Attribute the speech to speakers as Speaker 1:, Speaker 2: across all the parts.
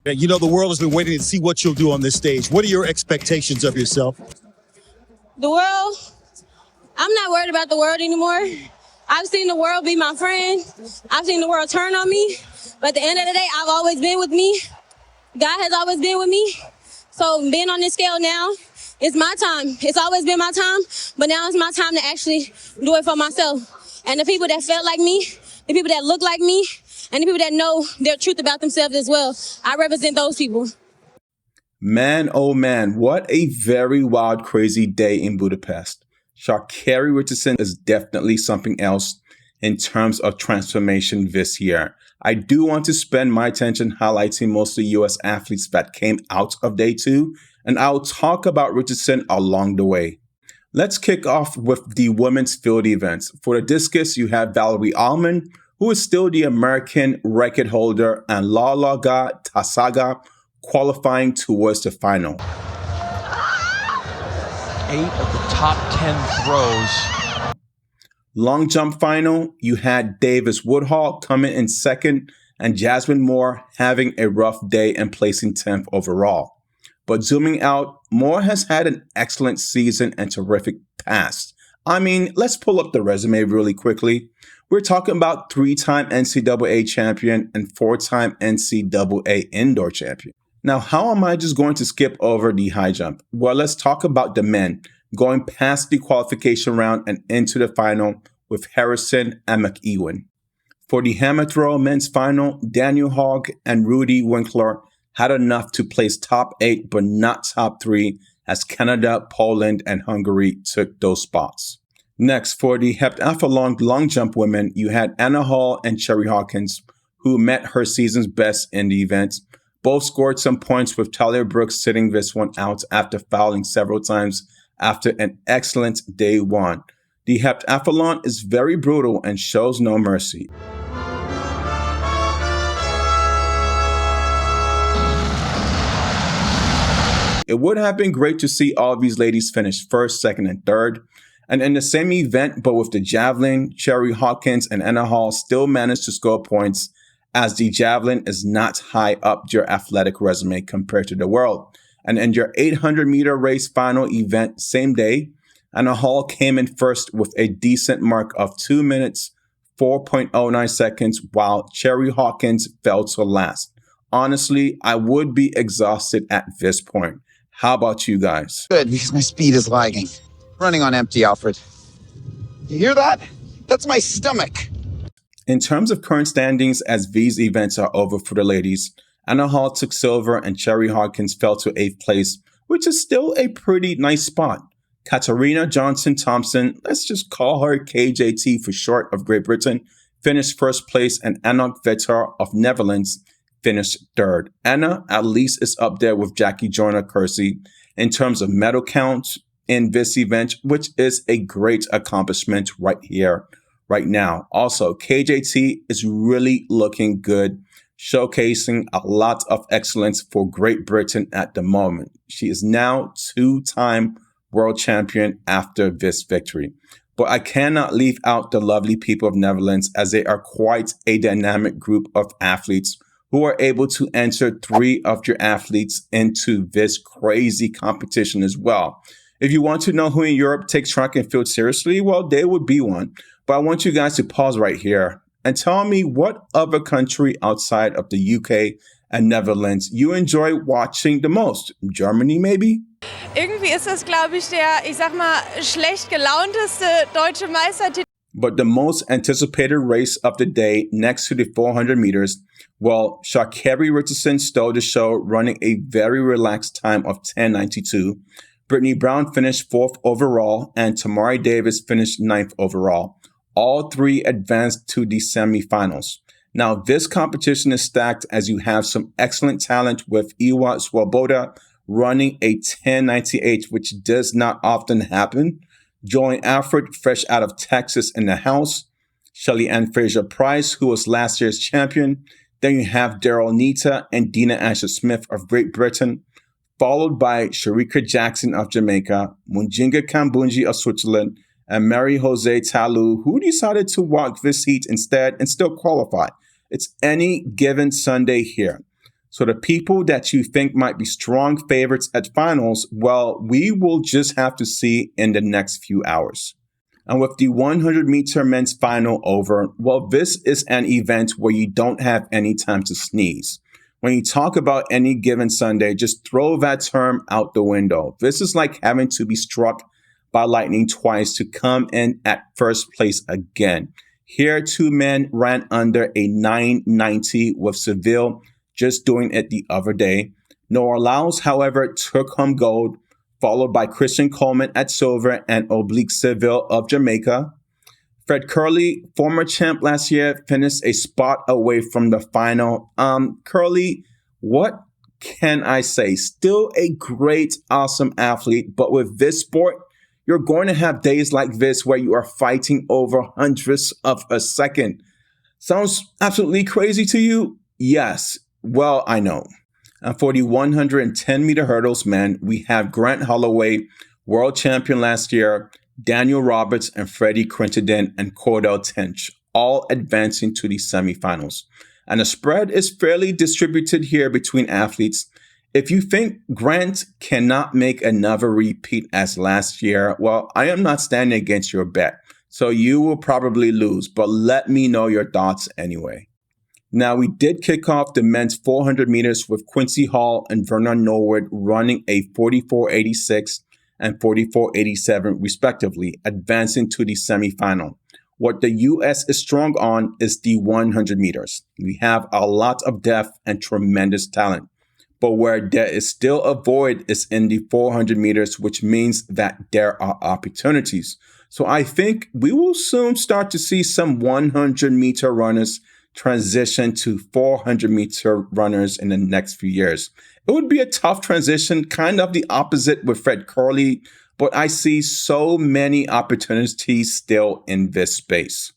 Speaker 1: You know, the world has been waiting to see what you'll do on this stage. What are your expectations of yourself?
Speaker 2: The world, I'm not worried about the world anymore. I've seen the world be my friend. I've seen the world turn on me. But at the end of the day, I've always been with me. God has always been with me. So being on this scale now, it's my time. It's always been my time, but now it's my time to actually do it for myself. And the people that felt like me, the people that look like me, and the people that know their truth about themselves as well, I represent those people.
Speaker 3: Man, oh man, what a very wild, crazy day in Budapest. Sha'Kerri Richardson is definitely something else in terms of transformation this year. I do want to spend my attention highlighting mostly US athletes that came out of day 2, and I'll talk about Richardson along the way. Let's kick off with the women's field events. For the discus, you have Valerie Allman, who is still the American record holder, and Lau-lau-ga, Tau-saga, qualifying towards the final.
Speaker 4: 8 of the top 10 throws.
Speaker 3: Long jump final, you had Davis-Woodhall coming in second, and Jasmine Moore having a rough day and placing 10th overall. But zooming out, Moore has had an excellent season and terrific past. I mean, let's pull up the resume really quickly. We're talking about 3-time NCAA champion and 4-time NCAA indoor champion. Now, how am I just going to skip over the high jump? Well, let's talk about the men going past the qualification round and into the final with Harrison and McEwen. For the hammer throw men's final, Daniel Haugh and Rudy Winkler had enough to place top 8, but not top 3, as Canada, Poland, and Hungary took those spots. Next, for the Heptathlon long jump women, you had Anouk and Chari Hawkins, who met her season's best in the event. Both scored some points, with Taliyah Brooks sitting this one out after fouling several times after an excellent day 1. The Heptathlon is very brutal and shows no mercy. It would have been great to see all of these ladies finish first, second, and third. And in the same event, but with the Javelin, Chari, Hawkins, and Anouk still managed to score points, as the Javelin is not high up your athletic resume compared to the world. And in your 800-meter race final event same day, Anouk came in first with a decent mark of 2 minutes, 4.09 seconds, while Chari Hawkins fell to last. Honestly, I would be exhausted at this point. How about you guys?
Speaker 5: Good, because my speed is lagging. Running on empty, Alfred. You hear that? That's my stomach.
Speaker 3: In terms of current standings, as these events are over for the ladies, Anouk took silver and Chari Hawkins fell to 8th place, which is still a pretty nice spot. Katarina Johnson-Thompson, let's just call her KJT for short, of Great Britain, finished first place, and Anouk of Netherlands finished third. Anna at least is up there with Jackie Joyner-Kersee in terms of medal count in this event, which is a great accomplishment right here, right now. Also, KJT is really looking good, showcasing a lot of excellence for Great Britain at the moment. She is now 2-time world champion after this victory. But I cannot leave out the lovely people of Netherlands, as they are quite a dynamic group of athletes who are able to enter 3 of your athletes into this crazy competition as well. If you want to know who in Europe takes track and field seriously, well, they would be one. But I want you guys to pause right here and tell me what other country outside of the UK and Netherlands you enjoy watching the most. Germany, maybe?
Speaker 6: Irgendwie ist das, glaube ich, der, ich sag mal, schlecht gelaunteste deutsche Meistertitel.
Speaker 3: But the most anticipated race of the day next to the 400 meters, well, Sha'Kerri Richardson stole the show, running a very relaxed time of 10:92. Brittany Brown finished 4th overall, and Tamari Davis finished 9th overall. All 3 advanced to the semifinals. Now, this competition is stacked, as you have some excellent talent with Ewa Swoboda running a 10:98, which does not often happen. Julien Alfred, fresh out of Texas, in the house. Shelly-ANN Fraser-Pryce, who was last year's champion. Then you have Daryll and Dina Asher-Smith of Great Britain, followed by Sharika Jackson of Jamaica, Munjinga Kambunji of Switzerland, and Mary Jose Talu, who decided to walk this heat instead and still qualify. It's any given Sunday here. So the people that you think might be strong favorites at finals, well, we will just have to see in the next few hours. And with the 100-meter men's final over, well, this is an event where you don't have any time to sneeze. When you talk about any given Sunday, just throw that term out the window. This is like having to be struck by lightning twice to come in at first place again. Here, 2 men ran under a 9:90 with Seville just doing it the other day. Noah Lyles, however, took home gold, followed by Christian Coleman at silver and Oblique Seville of Jamaica. Fred Kerley, former champ last year, finished a spot away from the final. Kerley, what can I say? Still a great, awesome athlete, but with this sport, you're going to have days like this where you are fighting over hundredths of a second. Sounds absolutely crazy to you? Yes. Well, I know. And for the 110-meter hurdles men, we have Grant Holloway, world champion last year, Daniel Roberts and Freddie Crittenden and Cordell Tench, all advancing to the semifinals. And the spread is fairly distributed here between athletes. If you think Grant cannot make another repeat as last year, well, I am not standing against your bet. So you will probably lose, but let me know your thoughts anyway. Now, we did kick off the men's 400 meters with Quincy Hall and Vernon Norwood running a 44.86 and 44.87 respectively, advancing to the semifinal. What the U.S. is strong on is the 100 meters. We have a lot of depth and tremendous talent. But where there is still a void is in the 400 meters, which means that there are opportunities. So I think we will soon start to see some 100-meter runners transition to 400-meter runners in the next few years. It would be a tough transition, kind of the opposite with Fred Kerley, but I see so many opportunities still in this space.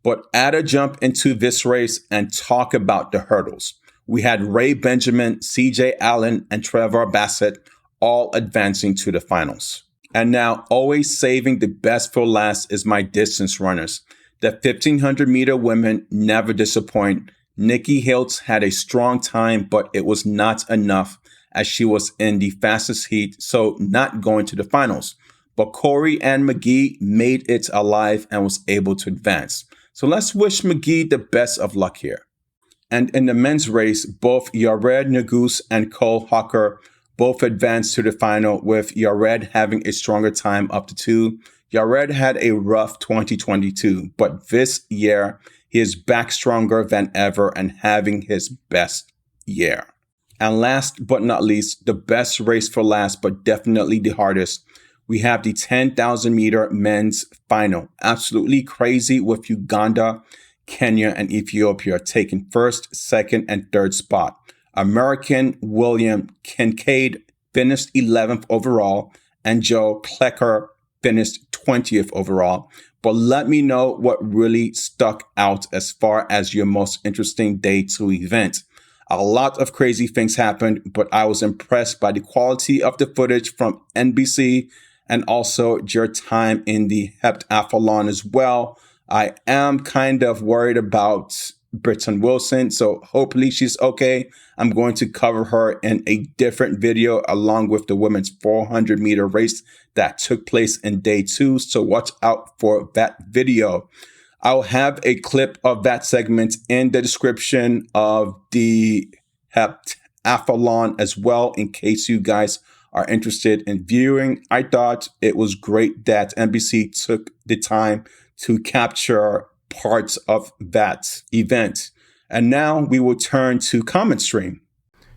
Speaker 3: But add a jump into this race and talk about the hurdles. We had Ray Benjamin, CJ Allen, and Trevor Bassett all advancing to the finals. And now, always saving the best for last is my distance runners. The 1,500-meter women never disappoint. Nikki Hiltz had a strong time, but it was not enough as she was in the fastest heat, so not going to the finals. But Corey Ann McGee made it alive and was able to advance. So let's wish McGee the best of luck here. And in the men's race, both Yared Nuguse and Cole Hawker both advanced to the final, with Yared having a stronger time up to 2. Yared had a rough 2022, but this year he is back stronger than ever and having his best year. And last but not least, the best race for last, but definitely the hardest, we have the 10,000-meter men's final. Absolutely crazy with Uganda, Kenya, and Ethiopia taking first, second, and third spot. American William Kincaid finished 11th overall, and Joe Klecker finished 20th overall. But let me know what really stuck out as far as your most interesting day 2 event. A lot of crazy things happened, but I was impressed by the quality of the footage from NBC and also your time in the Heptathlon as well. I am kind of worried about Britton Wilson, so hopefully she's okay. I'm going to cover her in a different video along with the women's 400-meter race that took place in day 2, so watch out for that video. I'll have a clip of that segment in the description of the Heptathlon as well in case you guys are interested in viewing. I thought it was great that NBC took the time to capture parts of that event. And now we will turn to comment stream.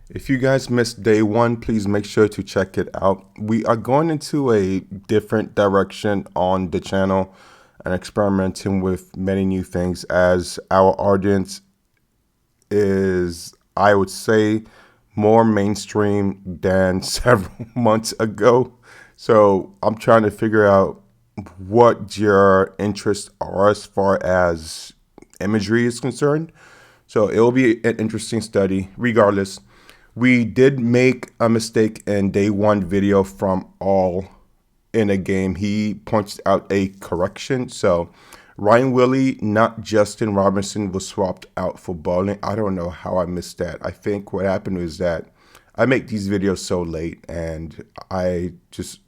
Speaker 7: If you guys missed day 1, please make sure to check it out. We are going into a different direction on the channel and experimenting with many new things as our audience is, I would say, more mainstream than several months ago. So I'm trying to figure out what your interests are as far as imagery is concerned. So it will be an interesting study. Regardless, we did make a mistake in day 1 video from All in a Game. He points out a correction. So Ryan Willie, not Justin Robinson, was swapped out for bowling. I don't know how I missed that. I think what happened was that I make these videos so late and I just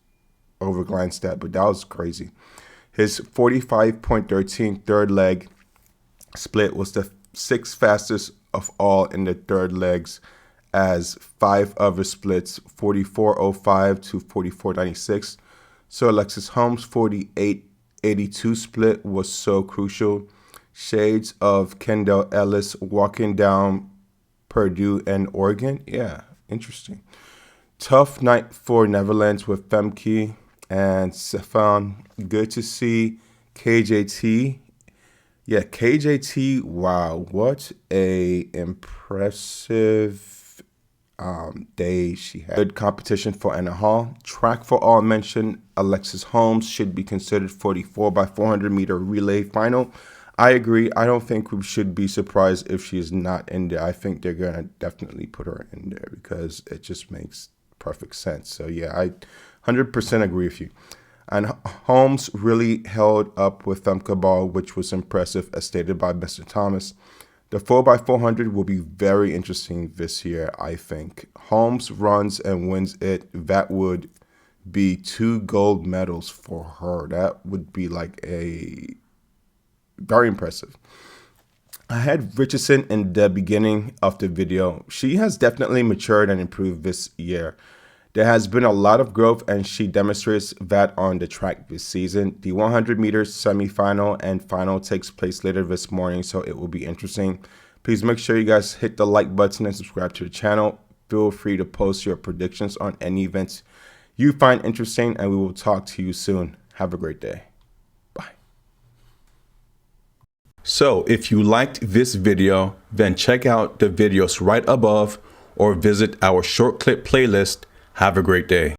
Speaker 7: overglanced that, but that was crazy. His 45.13 third leg split was the 6th fastest of all in the third legs, as 5 other splits, 44.05 to 44.96. So Alexis Holmes' 48.82 split was so crucial. Shades of Kendall Ellis walking down Purdue and Oregon. Yeah, interesting. Tough night for Netherlands with Femke and Stefan. Good to see KJT. Yeah, KJT, wow, what a impressive day she had. Good competition for Anna Haugh. Track for all mention, Alexis Holmes should be considered for the 4x400 meter relay final. I agree. I don't think we should be surprised if she is not in there. I think they're going to definitely put her in there because it just makes perfect sense. So yeah, I 100% agree with you. And Holmes really held up with Femke Ball, which was impressive, as stated by Mr. Thomas. The 4x400 will be very interesting this year, I think. Holmes runs and wins it. That would be 2 gold medals for her. That would be like a very impressive. I had Richardson in the beginning of the video. She has definitely matured and improved this year. There has been a lot of growth and she demonstrates that on the track this season. The 100 meters semifinal and final takes place later this morning, so it will be interesting. Please make sure you guys hit the like button and subscribe to the channel. Feel free to post your predictions on any events you find interesting, and we will talk to you soon. Have a great day. Bye.
Speaker 3: So if you liked this video, then check out the videos right above or visit our short clip playlist. Have a great day.